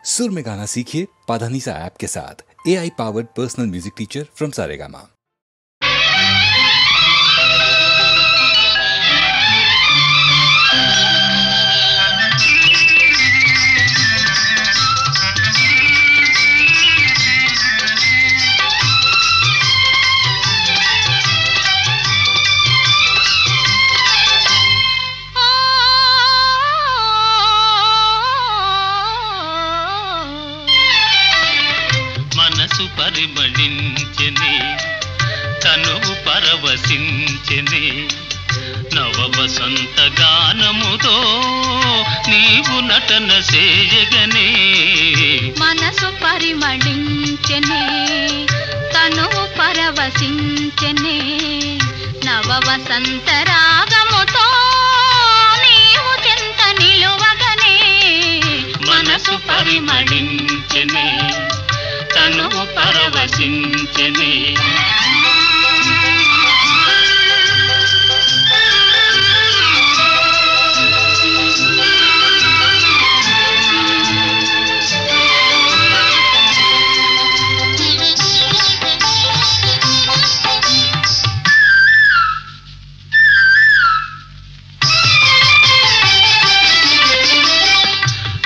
सुर में गाना सीखिए पाधानीसा ऐप के साथ। AI powered personal music teacher from Saregama. మనసు పరిమళించెనే తనువు పరవశించెనే నవ వసంత గానముతో నీవు నటన చేయగనే మనసు పరిమళించెనే తనువు పరవశించెనే నవ వసంత రాగముతో నీవు చెంత నిలువగనే మనసు పరిమళించెనే తనువు పరవశించెనే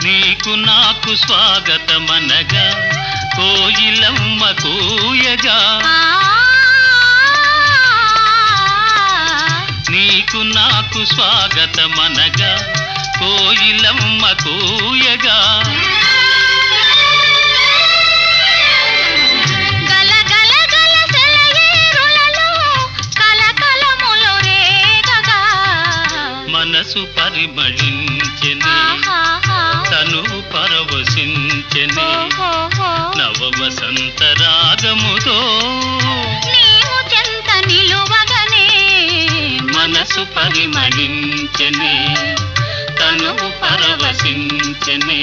నీకు నాకు స్వాగతమనగా కోయిలమ్మ కూయగా నీకు నాకు స్వాగతమనగా కోయిలమ్మ కూయగా మనసు పరిమళించెనే తనువు పరవశించెనే నవ వసంత రాగముతో నీవు చెంత నిలువగనే మనసు పరిమళించెనే తనువు పరవశించెనే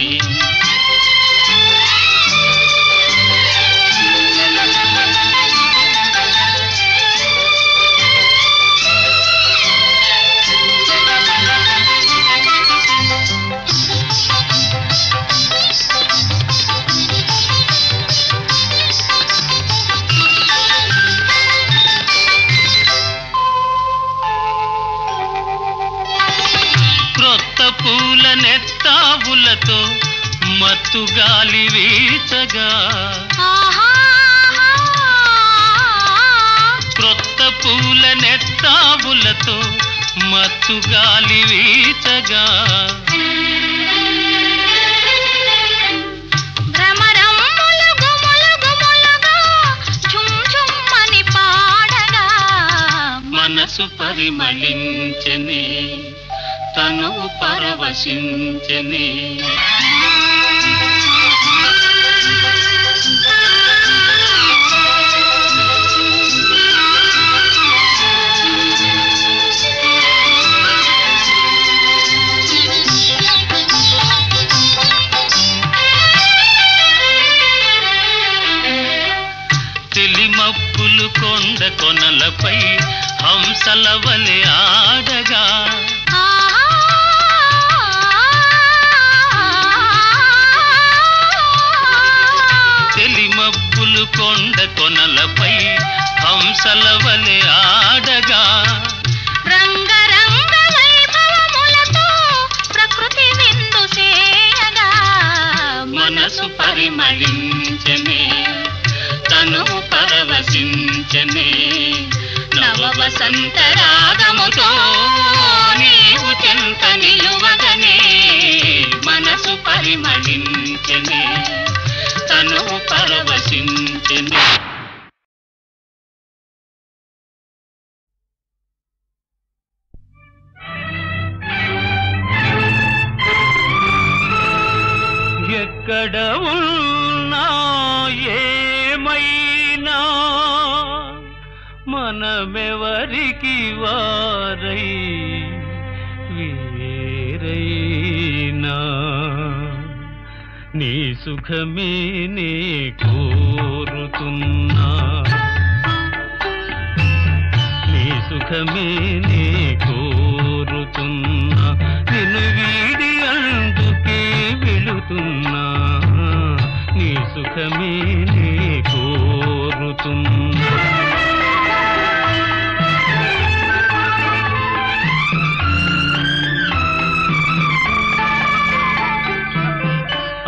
క్రొత్త పూల నెత్తావులతో మత్తు గాలి వీచగా క్రొత్త పూల నెత్తావులతో మత్తు గాలి వీచగా మనసు పరిమళించెనే తనువు పరవశించెనే తెలిమప్పులు కొండ కొనలపై హంసల వలె ఆడగా తెలిమప్పులు కొండ కొనలపై హంసల వలె ఆడగా రంగరంగ వైభవములతో ప్రకృతి విందు చేయగా మనసు పరిమళించెనే తనువు పరవశించెనే నవ వసంత రాగముతో నీవు చెంత నిలువగనే మనసు పరిమళించెనే తనువు పరవశించెనే ఎక్కడ ఉన్నా ఏమైనా మనమెవరికి వారై వేరైనా నీ సుఖమే నే కోరుతున్నా నీ సుఖమే నే కోరుతున్నా నిన్ను వీడి అందుకే వెళుతున్నా సుఖమే నే కోరుతున్నా.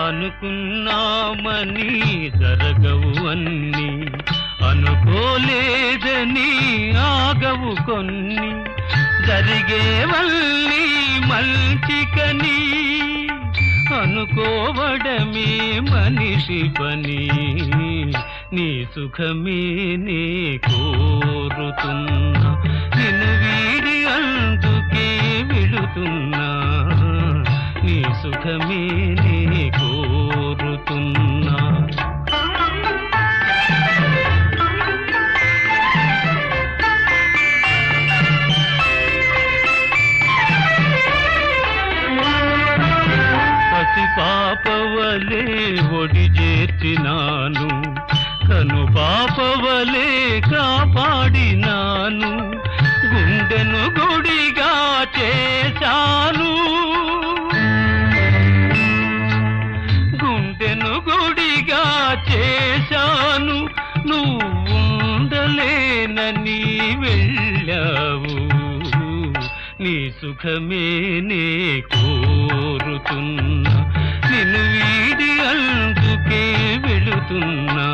అనుకున్నామని జరగవు అన్ని, అనుకోలేదని ఆగవు కొన్ని, జరిగేవల్లి మంచికని అనుకోవడమే మనిషి పని. నీ సుఖమే నే కోరుతున్నా, నిన్ను వీడి అందుకే వెళుతున్నా. నీ సుఖమే నే కోరుతున్నా. పసి పాపవలే ఒడి చేర్చినాను, కను పాపవలే కాపాడినాను, గుండెను గుడిగా చేశాను, గుండెను గుడిగా చేశాను. నువ్వు ఉండలేనని వెళ్ళావు. నీ సుఖమే నే కోరుతున్నా, నిన్ను వీడి అందుకే వెళుతున్నా.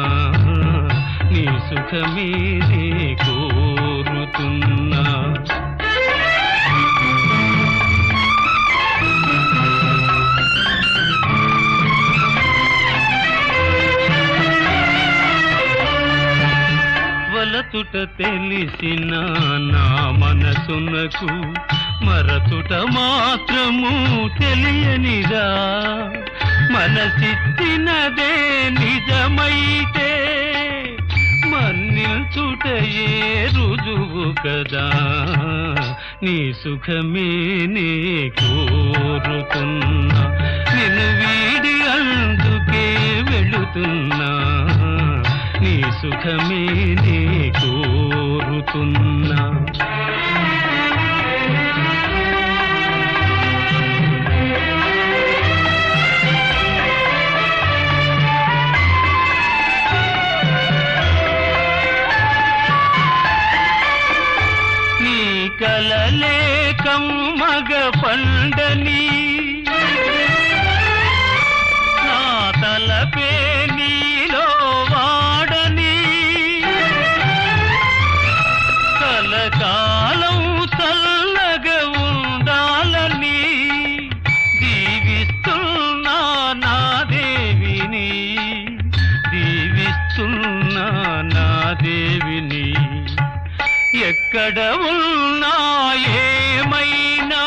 నీ సుఖమే నే కోరుతున్నా. వలచుట తెలిసిన నా మనసునకు మరచుట మాత్రము తెలియనిదా. మనసిచ్చినదే నిజమైతే మన్నిల్చుటయే రుజువు కదా. నీ సుఖమే నే కోరుతున్నా, నిన్ను వీడి అందుకే వెళుతున్నా. నీ సుఖమే నే కోరుతున్నా. నీ కలలే కమ్మగ పండని, నా తలపే నీలో వాడని, కలకాలం చల్లగా ఉండాలని దీవిస్తున్నా నా దేవిని, దీవిస్తున్నా నా దేవిని. ఎక్కడ ఉన్నా ఏమైనా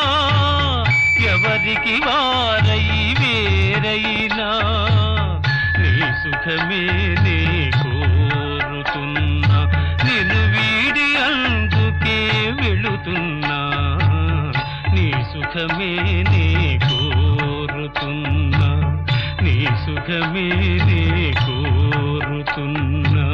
ఎవరికి వారై వేరైనా నీ సుఖమే నే కోరుతున్నా. నిన్ను వీడి అందుకే వెళుతున్నా. నీ సుఖమే నే కోరుతున్నా. నీ సుఖమే నే కోరుతున్నా.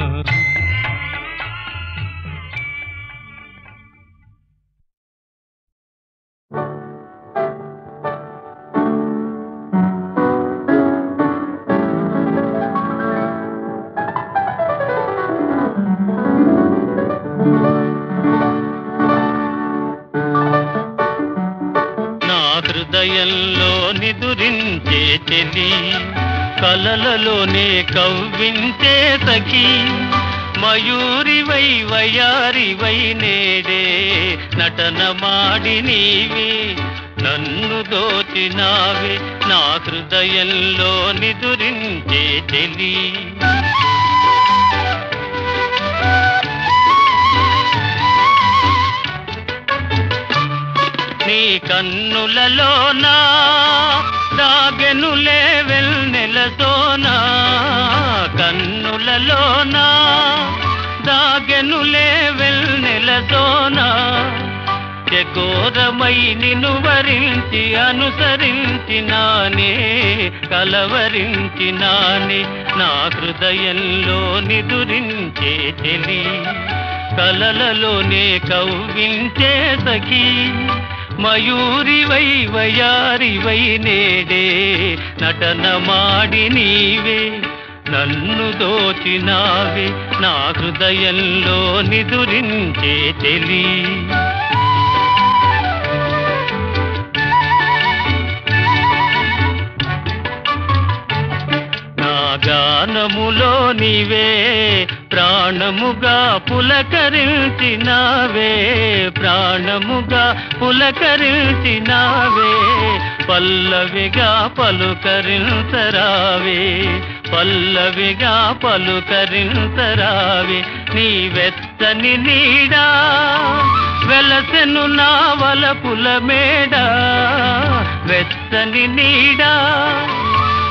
హృదయంలో నిదురించే చెలి, కలలలోనే కవ్వించే సఖి, మయూరివై వయారివై నేడే నటన మాడి నీవే నన్ను దోచినావే. నా హృదయంలో నిదురించే చెలి. నీ కన్నులలోనా దాగెనులే వెన్నెలతోనా, కన్నులలోనా దాగెనులే వెన్నెలతోనా, చకోరమై నిన్ను వరించి అనుసరించినానే, కలవరించినానే. నా హృదయంలో నిదురించే చెలి, కలలలోనే కవ్వించే సఖి, మయూరివై వయారివై నేడే నటన మాడి నీవే నన్ను దోచినావే నా హృదయంలో నిదురించే చెలి గానములో నీవే ప్రాణముగా పులకరించినావే ప్రాణముగా పులకరించినావే పల్లవిగా పలుకరించరావే పల్లవిగా పలుకరించరావే నీ వెచ్చని నీడా వెలసెను నా వలపుల మేడ వెచ్చని నీడా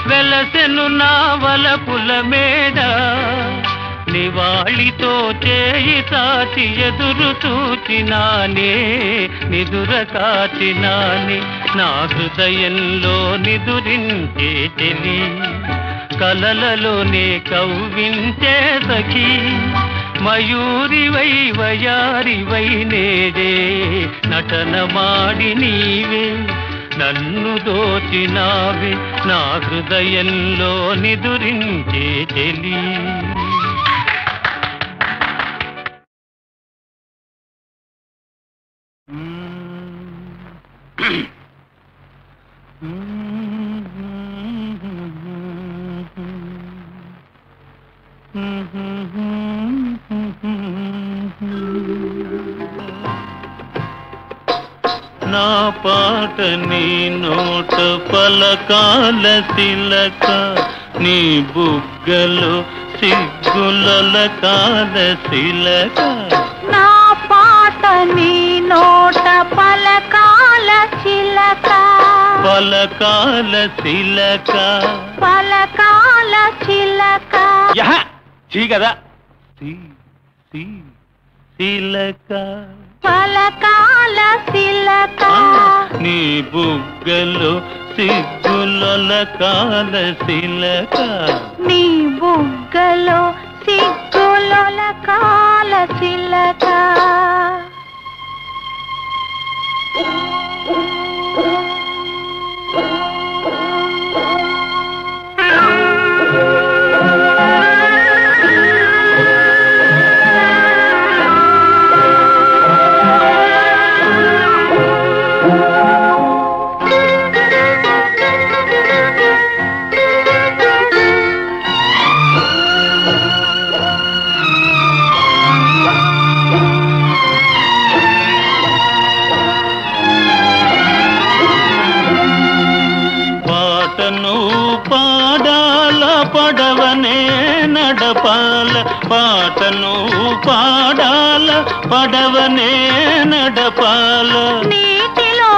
వెలసెను నా వలపుల మేడ నివాళితో చేయి తాచి ఎదురు చూచినానే నిదుర కాచినానే నా హృదయంలో నిదురించే చెలి కలలలోనే కవ్వించే సఖీ మయూరివై వయారివై నేడే నటన మాడి నీవే నన్ను దోచినావే నా హృదయంలో నిదురించే చెలి నా పాట నీ నోట పలకాల తిలక నీ బుగ్గలో సిగ్గులకాల శిలక నా పాట నీ నోట పలకాల చిలక పలకాల శిలక పలకాల చిలక కదా శిలక పలకాల శిలక నీ బుగ్గలో సిగ్గులకాల శిలక నీ బుగ్గలో సిగ్గులకాల శిలక పడవనే నడపాల పాటను పాడాల పడవనే నడపాల నీటిలో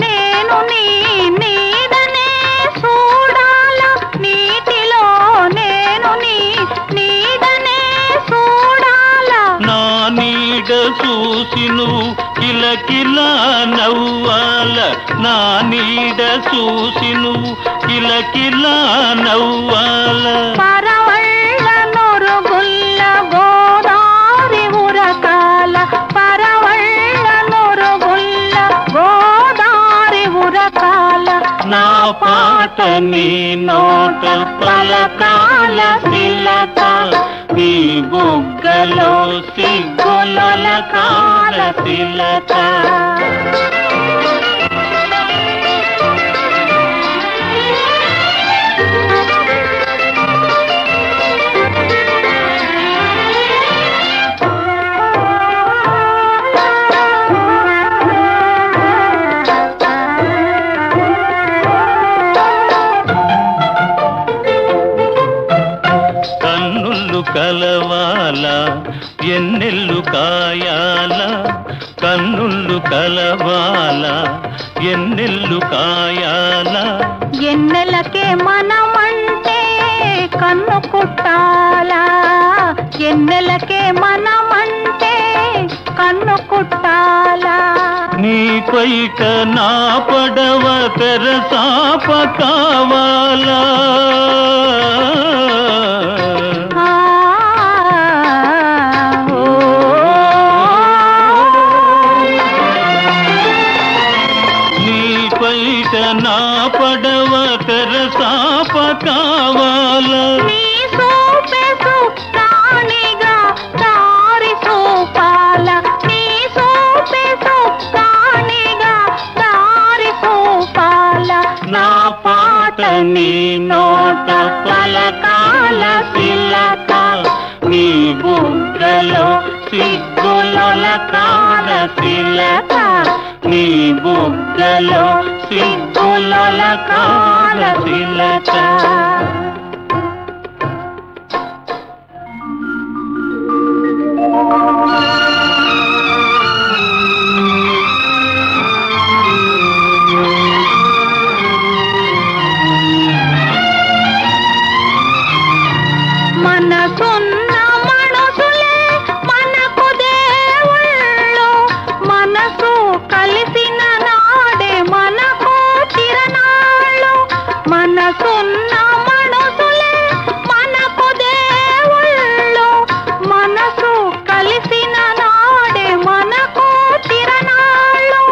నేను నీ నీడనే చూడాల నీటిలో నేను నీ నీడనే చూడాల నా నీడ చూసి నువ్వు కిలకిలా నవ్వాల నా నీడ చూసి నువ్వు కిలకిలా నవ్వాల పరవళ్ళ నొరుగుల్ల గోదారి ఉరకాల పరవళ్ళ నొరుగుల్ల గోదారి ఉరకాల నా పాట నీ నోట పలకాల శిలక నీ బుగ్గలో సిగ్గులకాల శిలక కలవాల ఎన్నెల్లు కాయాల కన్నుళ్ళు కలవాల ఎన్నెల్లు కాయాల ఎన్నెలకే మనమంటే కన్ను కుట్టాలా ఎన్నెలకే మనమంటే కన్ను కుట్టాలా నీ పైట నా పడవ తెరసాప కావాలా నా పడవ తెరసాప కావాల నీ నోట పలకాల శిలక నీ బుగ్గలో సిగ్గులొలకాల శిలక నీ బుగ్గలో సిగ్గులొలకాల శిలక మనసున్న మనసులే మనకు దేవుళ్ళు మనసు కలిసిన నాడే మనకు చిరనాళ్ళు మనసున్న మనసులే మనకు దేవుళ్ళు మనసు కలిసిన నాడే మనకు చిరనాళ్ళు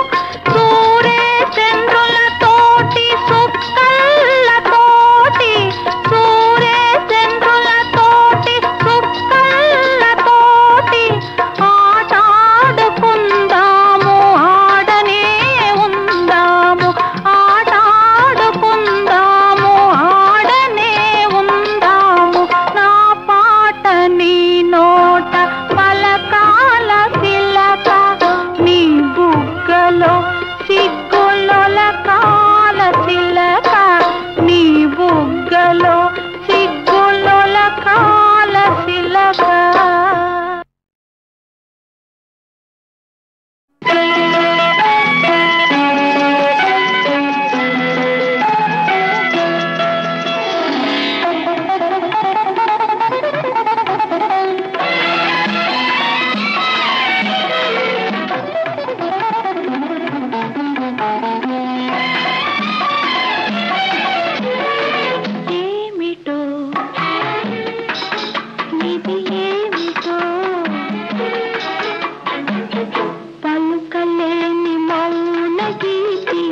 సూరే చంద్రులతోటి సుక్కలతోటి సూరే చంద్రులతోటి సుక్కలతోటి ఆటాడుకుందాము ఆడనే ఉందాము ఆటాడుకుందాము ఆడనే ఉందాము నా పాట నీ నోట పలకాల శిలక నీ బుగ్గలో సిగ్గులొలకాల శిలక నీ బుగ్గలో సిగ్గులొలకాల శిలక ఏమిటో ఇది ఏమిటో పలుకలేని మౌన గీతి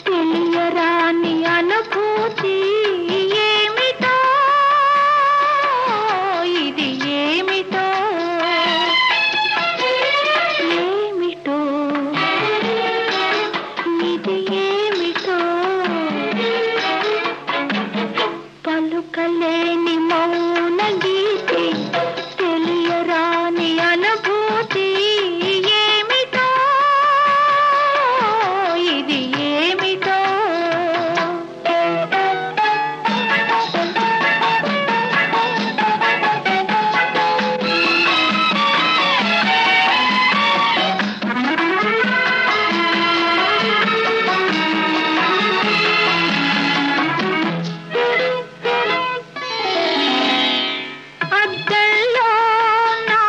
తెలియరాని అనుభూతి ఏమిటో ఇది ఏమిటో ఏమిటో ఇది ఏమిటో పలుకలేని మౌన గీతి తెలియరాని అనుభూతి ఏమిటో ఇది ఏమిటో అద్దల్లో నా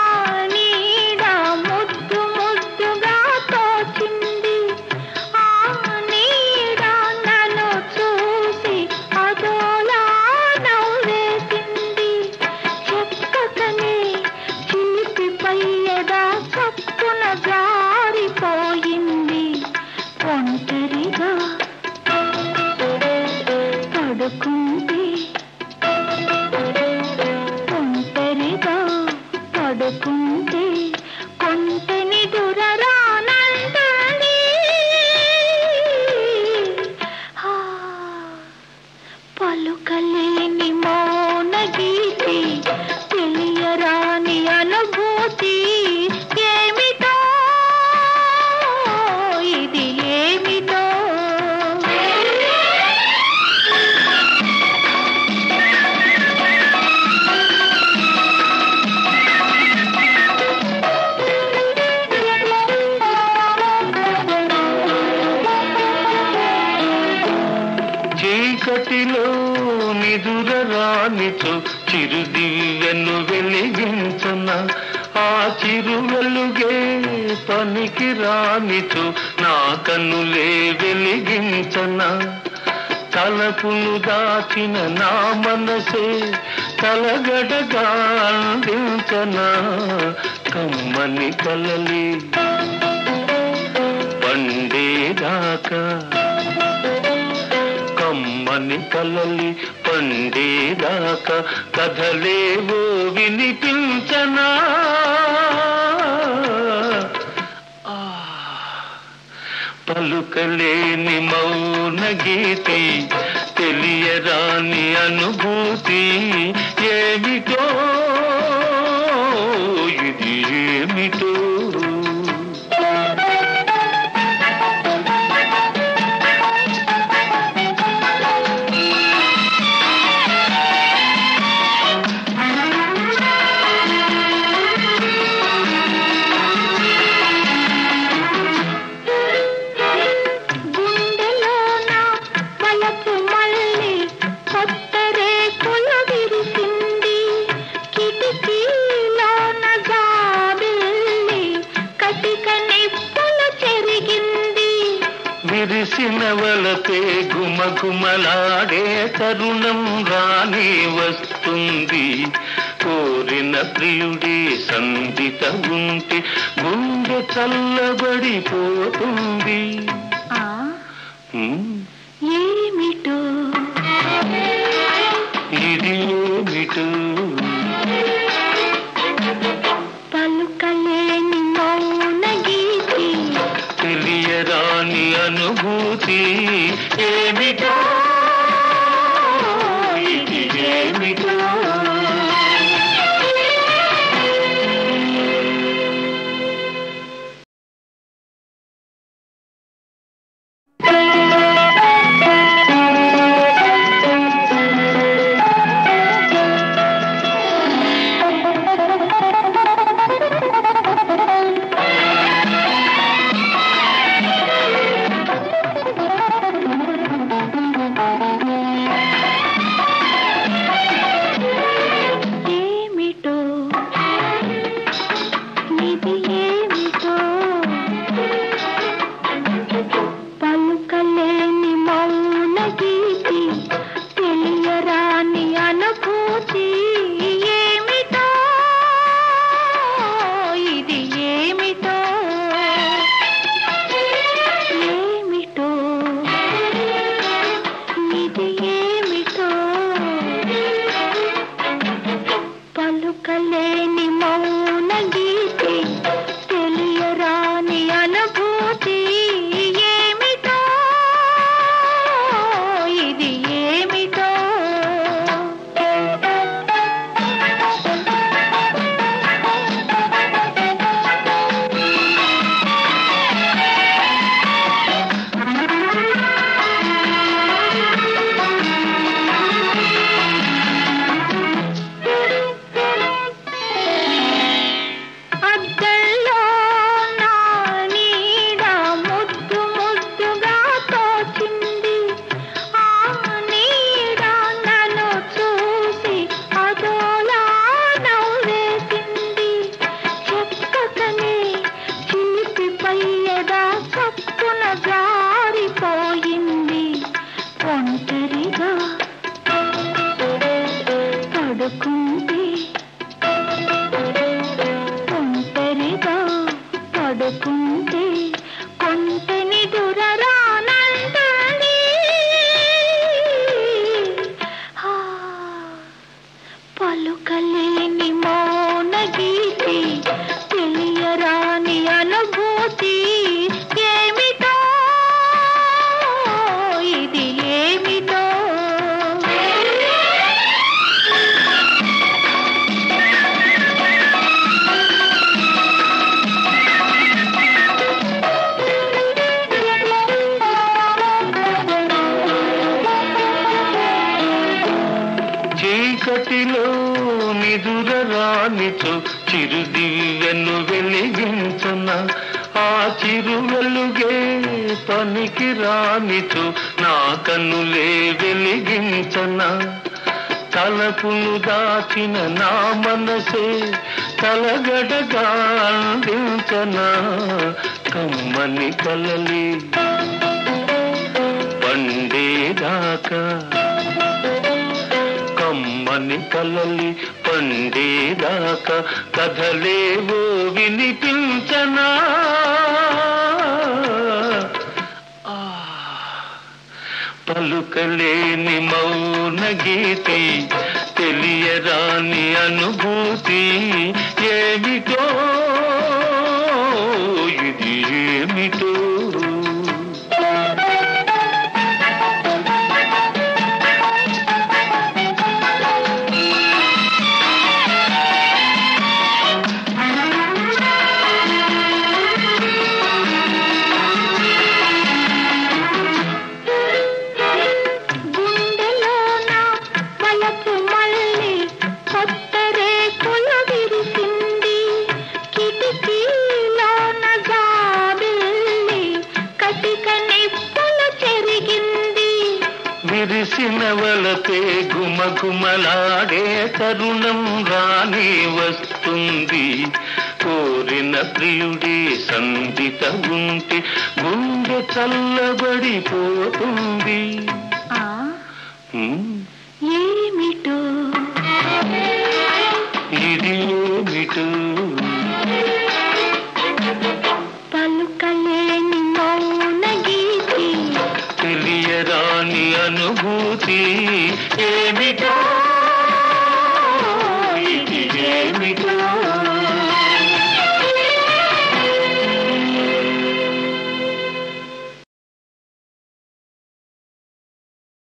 నీడ ముద్దు ముద్దుగా తోచింది ఆ నీడ నన్ను చూసి అదోలా నవ్వేసింది చెక్కకనే చిలిపి పయ్యగా చప్పున జారిపోయింది ఒంటరిగా పడుకుంది ఒంటరిగా పడుకుంటే కొంటని దురరానందని పలుకలేని మౌన గీతి తెలియరాని అనుభూతి ఏమిటో ఇది ఏమిటో చీకటిలో నిదుర రానిచో చిరుదివ్యను వెలిగించన ఆ చిరు వెలుగే పనికి రానిచో నా కన్నులే వెలిగించన తలపును దాచిన నా మనసే తలగడగా అందించన కమ్మని కలలి పండేదాకా కమ్మని కలలి పండేదాకా కథలేవో వినిపించనా పలుకలేని మౌన గీతి తెలియరాని అనుభూతి ఏమిటో ఇది ఏమిటో విరిసినవలపే గుమగుమలాడే తరుణం రానే వస్తుంది కోరిన ప్రియుడే సందిత ఉంటే గుండె చల్లబడిపోతుంది ఏమిటో ఇది ఏమిటో పలుకలేని మౌన గీతి తెలియరాని అనుభూతి ఏమిటో ఇది ఏమిటో చీకటిలో నిదురరానిచో చిరుదివ్యను వెలిగించన ఆ చిరు వెలుగే పనికి రానిచో నా కన్నులే వెలిగించన తలపును దాచిన నా మనసే తలగడగా అందించన కమ్మని కలలి పండేదాకా కమ్మని కలలి పండేదాకా కథలేవో వినిపించనా పలుకలేని మౌన గీతి తెలియరాని అనుభూతి ఏమిటో ఇది ఏమిటో విరిసిన వలపే గుమగుమలాడే తరుణం రానే వస్తుంది. కోరిన ప్రియుడే సందిత ఉంటే గుండె చల్లబడిపోతుంది. ఏమిటో ఇది ఏమిటో పలుకలేని మౌన గీతి తెలియరాని అనుభూతి ఏమిటో